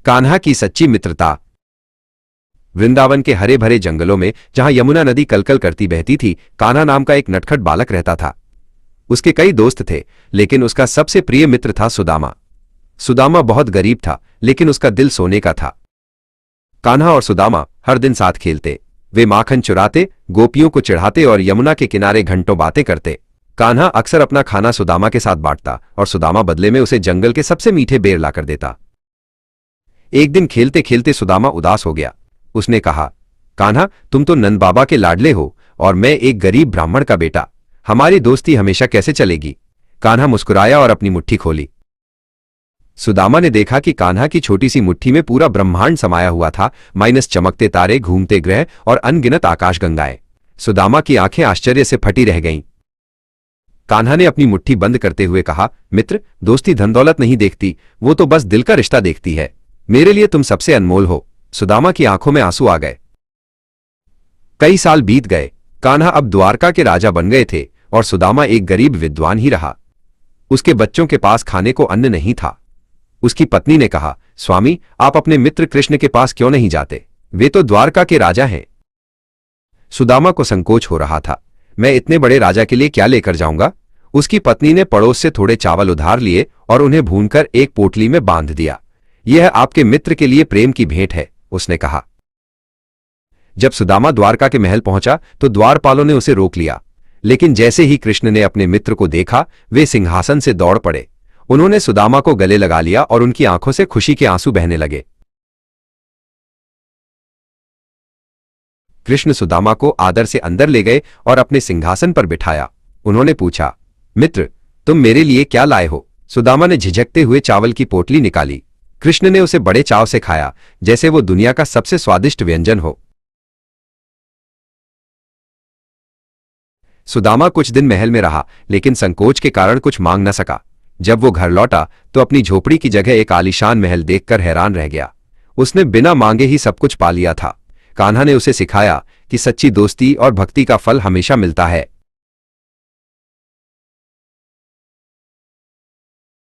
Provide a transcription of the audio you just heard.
कान्हा की सच्ची मित्रता। वृंदावन के हरे भरे जंगलों में जहां यमुना नदी कलकल करती बहती थी, कान्हा नाम का एक नटखट बालक रहता था। उसके कई दोस्त थे, लेकिन उसका सबसे प्रिय मित्र था सुदामा। सुदामा बहुत गरीब था, लेकिन उसका दिल सोने का था। कान्हा और सुदामा हर दिन साथ खेलते। वे माखन चुराते, गोपियों को चिढ़ाते और यमुना के किनारे घंटों बातें करते। कान्हा अक्सर अपना खाना सुदामा के साथ बांटता और सुदामा बदले में उसे जंगल के सबसे मीठे बेर लाकर देता। एक दिन खेलते खेलते सुदामा उदास हो गया। उसने कहा, कान्हा, तुम तो नंद बाबा के लाडले हो और मैं एक गरीब ब्राह्मण का बेटा। हमारी दोस्ती हमेशा कैसे चलेगी? कान्हा मुस्कुराया और अपनी मुट्ठी खोली। सुदामा ने देखा कि कान्हा की छोटी सी मुट्ठी में पूरा ब्रह्मांड समाया हुआ था, माइनस चमकते तारे, घूमते ग्रह और अनगिनत आकाशगंगाएं। सुदामा की आंखें आश्चर्य से फटी रह गईं। कान्हा ने अपनी मुट्ठी बंद करते हुए कहा, मित्र, दोस्ती धन दौलत नहीं देखती, वो तो बस दिल का रिश्ता देखती है। मेरे लिए तुम सबसे अनमोल हो। सुदामा की आंखों में आंसू आ गए। कई साल बीत गए। कान्हा अब द्वारका के राजा बन गए थे और सुदामा एक गरीब विद्वान ही रहा। उसके बच्चों के पास खाने को अन्न नहीं था। उसकी पत्नी ने कहा, स्वामी, आप अपने मित्र कृष्ण के पास क्यों नहीं जाते? वे तो द्वारका के राजा हैं। सुदामा को संकोच हो रहा था। मैं इतने बड़े राजा के लिए क्या लेकर जाऊंगा? उसकी पत्नी ने पड़ोस से थोड़े चावल उधार लिए और उन्हें भूनकर एक पोटली में बांध दिया। यह आपके मित्र के लिए प्रेम की भेंट है, उसने कहा। जब सुदामा द्वारका के महल पहुंचा तो द्वारपालों ने उसे रोक लिया, लेकिन जैसे ही कृष्ण ने अपने मित्र को देखा, वे सिंहासन से दौड़ पड़े। उन्होंने सुदामा को गले लगा लिया और उनकी आंखों से खुशी के आंसू बहने लगे। कृष्ण सुदामा को आदर से अंदर ले गए और अपने सिंहासन पर बिठाया। उन्होंने पूछा, मित्र, तुम मेरे लिए क्या लाए हो? सुदामा ने झिझकते हुए चावल की पोटली निकाली। कृष्ण ने उसे बड़े चाव से खाया, जैसे वो दुनिया का सबसे स्वादिष्ट व्यंजन हो। सुदामा कुछ दिन महल में रहा, लेकिन संकोच के कारण कुछ मांग न सका। जब वो घर लौटा तो अपनी झोपड़ी की जगह एक आलीशान महल देखकर हैरान रह गया। उसने बिना मांगे ही सब कुछ पा लिया था। कान्हा ने उसे सिखाया कि सच्ची दोस्ती और भक्ति का फल हमेशा मिलता है।